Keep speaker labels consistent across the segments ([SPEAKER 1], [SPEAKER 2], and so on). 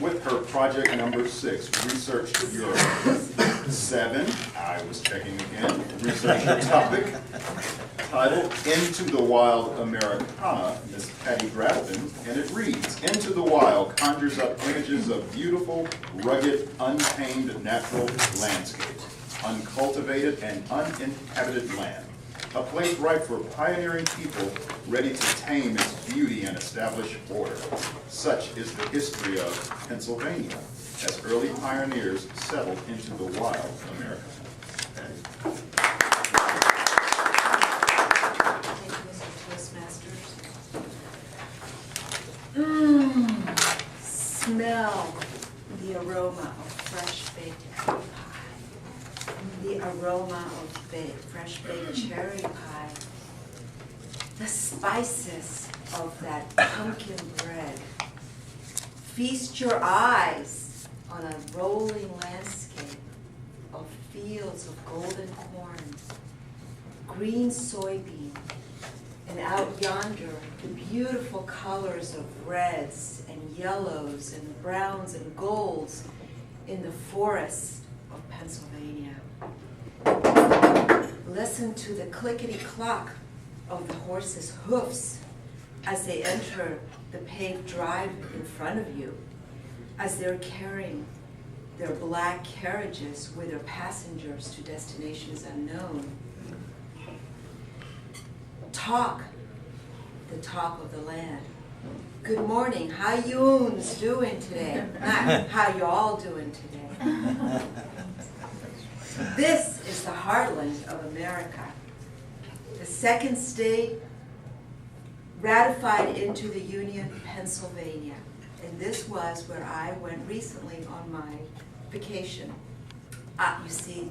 [SPEAKER 1] with her project number 6, Research Europe. 7, I was checking again, research the topic, titled Into the Wild Americana, Miss Patty Grafton, and it reads, Into the Wild conjures up images of beautiful, rugged, untamed natural landscapes, uncultivated and uninhabited land, a place ripe for pioneering people ready to tame its beauty and establish order. Such is the history of Pennsylvania, as early pioneers settled into the wild America.
[SPEAKER 2] Thank you, Mr. Toastmasters. Smell the aroma of fresh baked apple pie. The aroma of fresh baked cherry pie. The spices of that pumpkin bread. Feast your eyes on a rolling landscape of fields of golden corn, green soybean, and out yonder, the beautiful colors of reds and yellows and browns and golds in the forests of Pennsylvania. Listen to the clickety-clock of the horses' hoofs as they enter the paved drive in front of you, as they're carrying their black carriages with their passengers to destinations unknown. Talk, the talk of the land. Good morning, how you-uns doing today? Not how you all doing today. This is the heartland of America. The second state ratified into the Union, Pennsylvania. And this was where I went recently on my vacation. You see,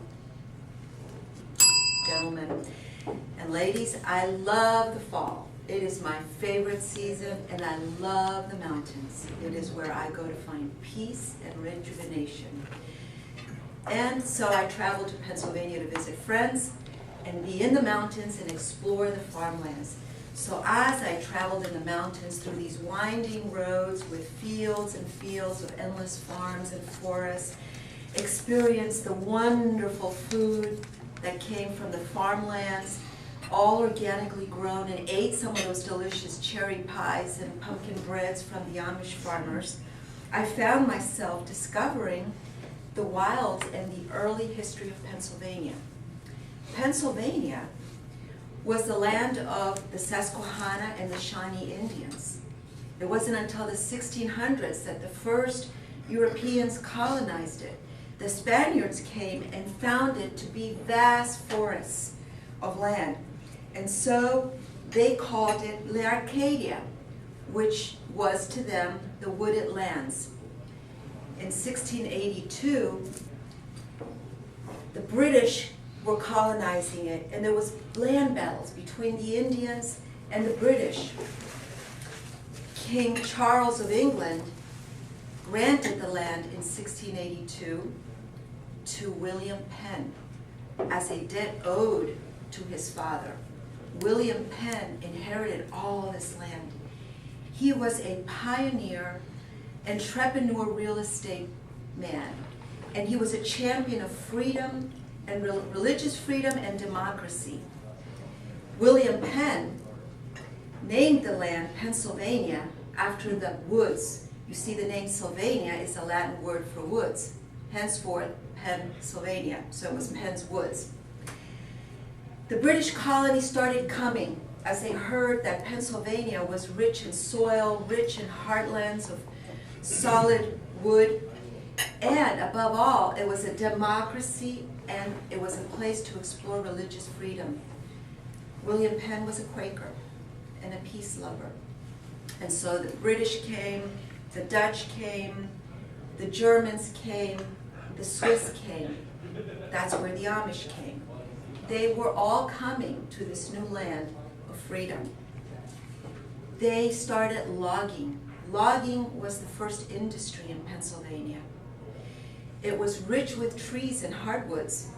[SPEAKER 2] gentlemen and ladies, I love the fall. It is my favorite season, and I love the mountains. It is where I go to find peace and rejuvenation. And so I traveled to Pennsylvania to visit friends and be in the mountains and explore the farmlands. So as I traveled in the mountains through these winding roads with fields and fields of endless farms and forests, experienced the wonderful food that came from the farmlands, all organically grown, and ate some of those delicious cherry pies and pumpkin breads from the Amish farmers, I found myself discovering the wilds and the early history of Pennsylvania. Pennsylvania was the land of the Susquehanna and the Shawnee Indians. It wasn't until the 1600s that the first Europeans colonized it. The Spaniards came and found it to be vast forests of land. And so they called it L'Arcadia, which was to them the wooded lands. In 1682, the British were colonizing it, and there was land battles between the Indians and the British. King Charles of England granted the land in 1682 to William Penn as a debt owed to his father. William Penn inherited all this land. He was a pioneer, entrepreneur real estate man, and he was a champion of freedom and religious freedom and democracy. William Penn named the land Pennsylvania after the woods. You see, the name Sylvania is a Latin word for woods, henceforth Pennsylvania, so it was Penn's Woods. The British colony started coming as they heard that Pennsylvania was rich in soil, rich in heartlands of solid wood, and above all, it was a democracy and it was a place to explore religious freedom. William Penn was a Quaker and a peace lover. And so the British came, the Dutch came, the Germans came, the Swiss came. That's where the Amish came. They were all coming to this new land of freedom. They started logging. Logging was the first industry in Pennsylvania. It was rich with trees and hardwoods.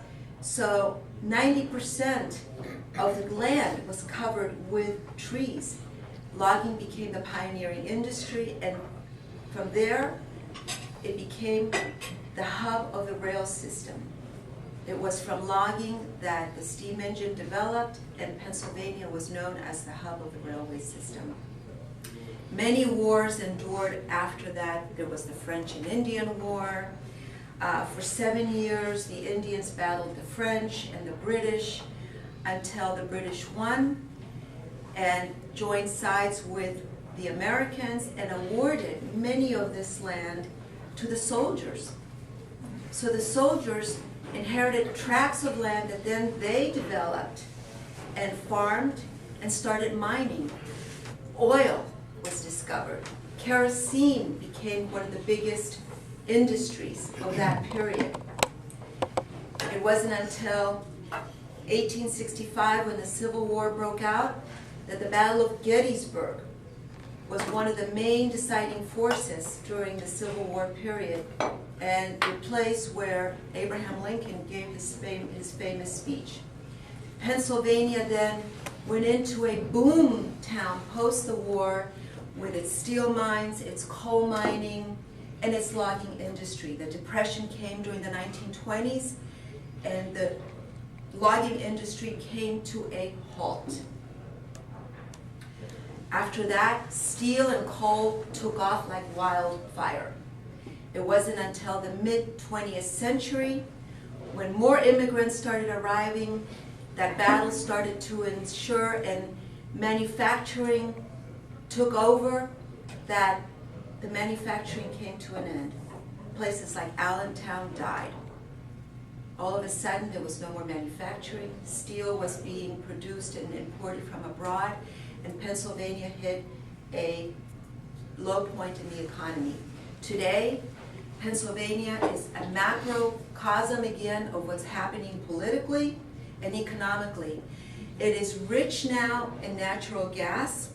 [SPEAKER 2] So 90% of the land was covered with trees. Logging became the pioneering industry, and from there, it became the hub of the rail system. It was from logging that the steam engine developed, and Pennsylvania was known as the hub of the railway system. Many wars endured after that. There was the French and Indian War. For 7 years, the Indians battled the French and the British until the British won and joined sides with the Americans and awarded many of this land to the soldiers. So the soldiers inherited tracts of land that then they developed and farmed and started mining. Oil was discovered. Kerosene became one of the biggest industries of that period. It wasn't until 1865, when the Civil War broke out, that the Battle of Gettysburg was one of the main deciding forces during the Civil War period, and the place where Abraham Lincoln gave his famous speech. Pennsylvania then went into a boom town post the war with its steel mines, its coal mining, and its logging industry. The Depression came during the 1920s, and the logging industry came to a halt. After that, steel and coal took off like wildfire. It wasn't until the mid-20th century, when more immigrants started arriving, that battles started to ensure and manufacturing took over, that the manufacturing came to an end. Places like Allentown died. All of a sudden, there was no more manufacturing. Steel was being produced and imported from abroad, and Pennsylvania hit a low point in the economy. Today, Pennsylvania is a macrocosm again of what's happening politically and economically. It is rich now in natural gas.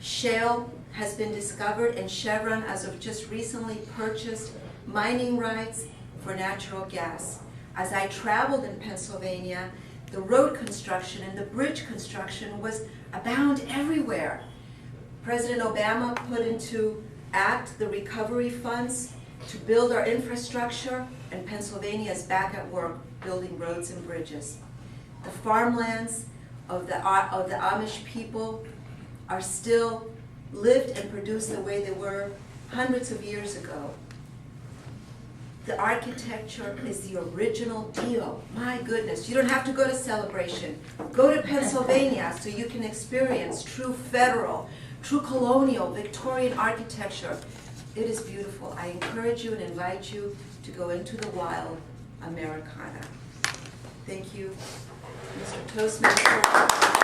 [SPEAKER 2] Shale has been discovered, and Chevron, as of just recently, purchased mining rights for natural gas. As I traveled in Pennsylvania, the road construction and the bridge construction was abound everywhere. President Obama put into act the recovery funds to build our infrastructure, and Pennsylvania is back at work building roads and bridges. The farmlands of the Amish people are still lived and produced the way they were hundreds of years ago. The architecture is the original deal. My goodness, you don't have to go to Celebration. Go to Pennsylvania so you can experience true federal, true colonial, Victorian architecture. It is beautiful. I encourage you and invite you to go into the wild Americana. Thank you, Mr. Toastmaster.